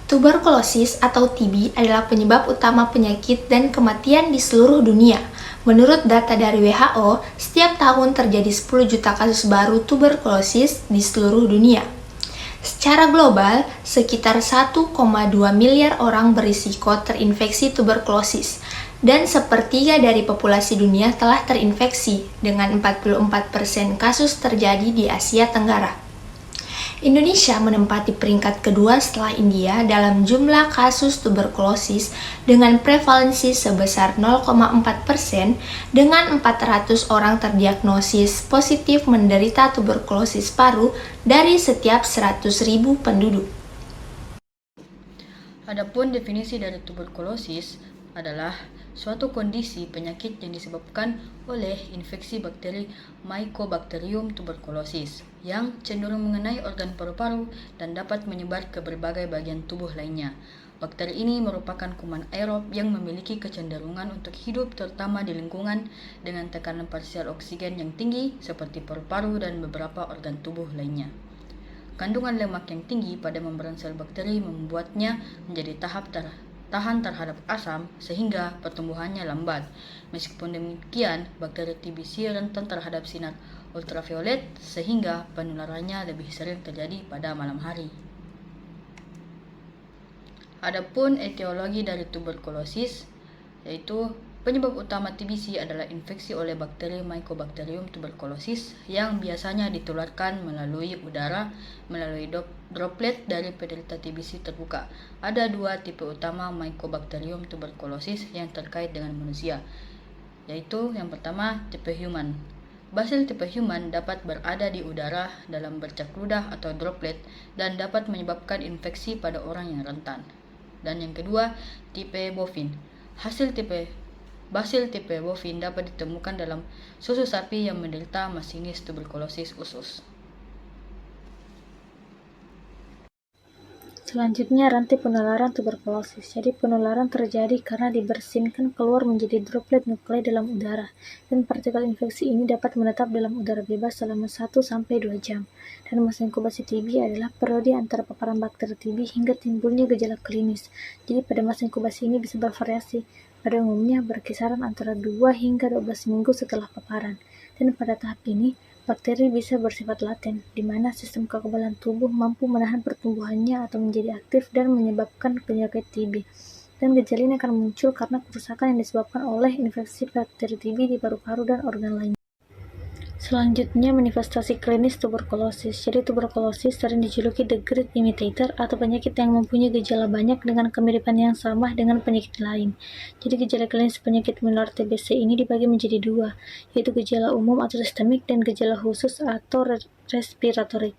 Tuberkulosis atau TB adalah penyebab utama penyakit dan kematian di seluruh dunia. Menurut data dari WHO, setiap tahun terjadi 10 juta kasus baru tuberkulosis di seluruh dunia. Secara global, sekitar 1,2 miliar orang berisiko terinfeksi tuberkulosis, dan sepertiga dari populasi dunia telah terinfeksi, dengan 44% kasus terjadi di Asia Tenggara. Indonesia menempati peringkat kedua setelah India dalam jumlah kasus tuberkulosis dengan prevalensi sebesar 0,4% dengan 400 orang terdiagnosis positif menderita tuberkulosis paru dari setiap 100.000 penduduk. Adapun definisi dari tuberkulosis adalah suatu kondisi penyakit yang disebabkan oleh infeksi bakteri Mycobacterium tuberculosis yang cenderung mengenai organ paru-paru dan dapat menyebar ke berbagai bagian tubuh lainnya. Bakteri ini merupakan kuman aerob yang memiliki kecenderungan untuk hidup terutama di lingkungan dengan tekanan parsial oksigen yang tinggi seperti paru-paru dan beberapa organ tubuh lainnya. Kandungan lemak yang tinggi pada membran sel bakteri membuatnya menjadi tahan terhadap asam sehingga pertumbuhannya lambat. Meskipun demikian, bakteri TBC rentan terhadap sinar ultraviolet sehingga penularannya lebih sering terjadi pada malam hari. Adapun etiologi dari tuberkulosis, yaitu penyebab utama TBC adalah infeksi oleh bakteri Mycobacterium tuberculosis yang biasanya ditularkan melalui udara melalui droplet dari penderita TBC terbuka. Ada dua tipe utama Mycobacterium tuberculosis yang terkait dengan manusia, yaitu yang pertama tipe human. Basil tipe human dapat berada di udara dalam bercak ludah atau droplet dan dapat menyebabkan infeksi pada orang yang rentan. Dan yang kedua, tipe bovine. Basil tipe bovine dapat ditemukan dalam susu sapi yang menderita masinis tuberkulosis usus. Selanjutnya, rantai penularan tuberkulosis. Jadi, penularan terjadi karena dibersinkan keluar menjadi droplet nuklei dalam udara, dan partikel infeksi ini dapat menetap dalam udara bebas selama 1-2 jam. Dan masa inkubasi TB adalah periode antara paparan bakteri TB hingga timbulnya gejala klinis. Jadi, pada masa inkubasi ini bisa bervariasi. Pada umumnya berkisaran antara 2 hingga 12 minggu setelah paparan. Dan pada tahap ini, bakteri bisa bersifat laten, di mana sistem kekebalan tubuh mampu menahan pertumbuhannya atau menjadi aktif dan menyebabkan penyakit TB. Dan gejala ini akan muncul karena kerusakan yang disebabkan oleh infeksi bakteri TB di paru-paru dan organ lainnya. Selanjutnya, manifestasi klinis tuberkulosis. Jadi, tuberkulosis sering dijuluki the great imitator atau penyakit yang mempunyai gejala banyak dengan kemiripan yang sama dengan penyakit lain. Jadi, gejala klinis penyakit menular TBC ini dibagi menjadi dua, yaitu gejala umum atau sistemik dan gejala khusus atau respiratorik.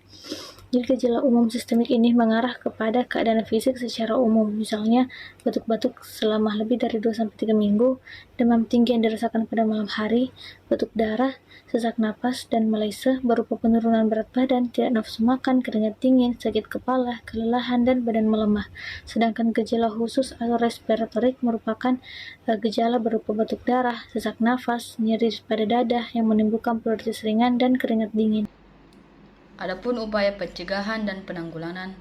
Jadi, gejala umum sistemik ini mengarah kepada keadaan fisik secara umum, misalnya batuk-batuk selama lebih dari 2-3 minggu, demam tinggi yang dirasakan pada malam hari, batuk darah, sesak napas, dan malaise berupa penurunan berat badan, tidak nafsu makan, keringat dingin, sakit kepala, kelelahan, dan badan melemah. Sedangkan gejala khusus atau respiratorik merupakan gejala berupa batuk darah, sesak nafas, nyeri pada dada yang menimbulkan bronkitis ringan, dan keringat dingin. Adapun upaya pencegahan dan penanggulangan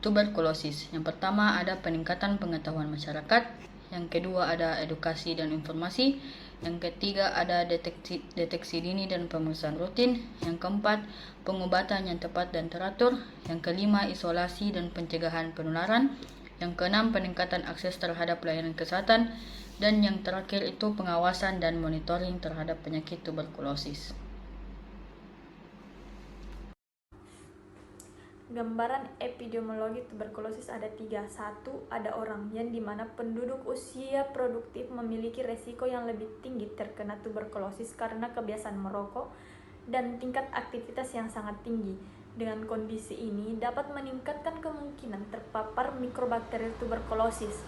tuberkulosis. Yang pertama ada peningkatan pengetahuan masyarakat, yang kedua ada edukasi dan informasi, yang ketiga ada deteksi dini dan pemeriksaan rutin, yang keempat pengobatan yang tepat dan teratur, yang kelima isolasi dan pencegahan penularan, yang keenam peningkatan akses terhadap layanan kesehatan, dan yang terakhir itu pengawasan dan monitoring terhadap penyakit tuberkulosis. Gambaran epidemiologi tuberkulosis ada 3. 1. Ada orang yang dimana penduduk usia produktif memiliki resiko yang lebih tinggi terkena tuberkulosis karena kebiasaan merokok dan tingkat aktivitas yang sangat tinggi. Dengan kondisi ini dapat meningkatkan kemungkinan terpapar mikrobakteri tuberkulosis.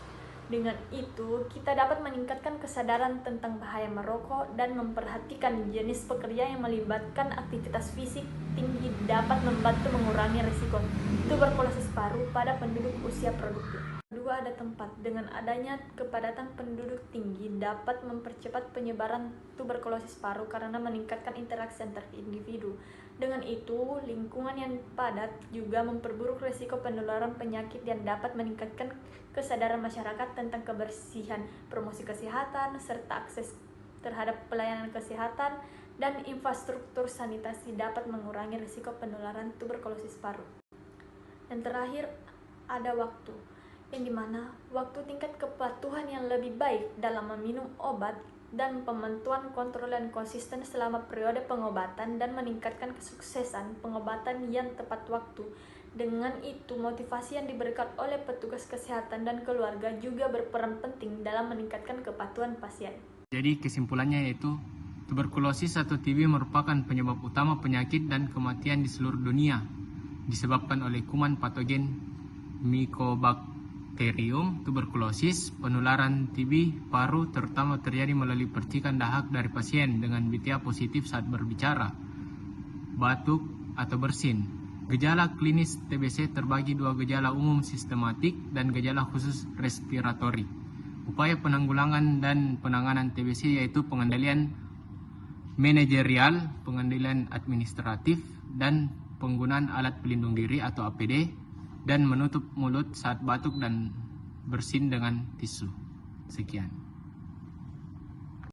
Dengan itu, kita dapat meningkatkan kesadaran tentang bahaya merokok dan memperhatikan jenis pekerja yang melibatkan aktivitas fisik tinggi dapat membantu mengurangi risiko tuberkulosis paru pada penduduk usia produktif. 2. kedua ada tempat. Dengan adanya kepadatan penduduk tinggi dapat mempercepat penyebaran tuberkulosis paru karena meningkatkan interaksi antar individu. Dengan itu, lingkungan yang padat juga memperburuk risiko penularan penyakit dan dapat meningkatkan kesadaran masyarakat tentang kebersihan, promosi kesehatan, serta akses terhadap pelayanan kesehatan dan infrastruktur sanitasi dapat mengurangi risiko penularan tuberkulosis paru. Dan terakhir, ada waktu, yang dimana waktu tingkat kepatuhan yang lebih baik dalam meminum obat dan pemantuan kontrol yang konsisten selama periode pengobatan dan meningkatkan kesuksesan pengobatan yang tepat waktu. Dengan itu, motivasi yang diberikan oleh petugas kesehatan dan keluarga juga berperan penting dalam meningkatkan kepatuhan pasien. Jadi kesimpulannya yaitu tuberkulosis atau TB merupakan penyebab utama penyakit dan kematian di seluruh dunia disebabkan oleh kuman patogen Mycobacterium tuberculosis. Penularan TB paru terutama terjadi melalui percikan dahak dari pasien dengan BTA positif saat berbicara, batuk, atau bersin. Gejala klinis TBC terbagi dua: gejala umum sistematik dan gejala khusus respiratori. Upaya penanggulangan dan penanganan TBC yaitu pengendalian manajerial, pengendalian administratif, dan penggunaan alat pelindung diri atau APD, dan menutup mulut saat batuk dan bersin dengan tisu. Sekian.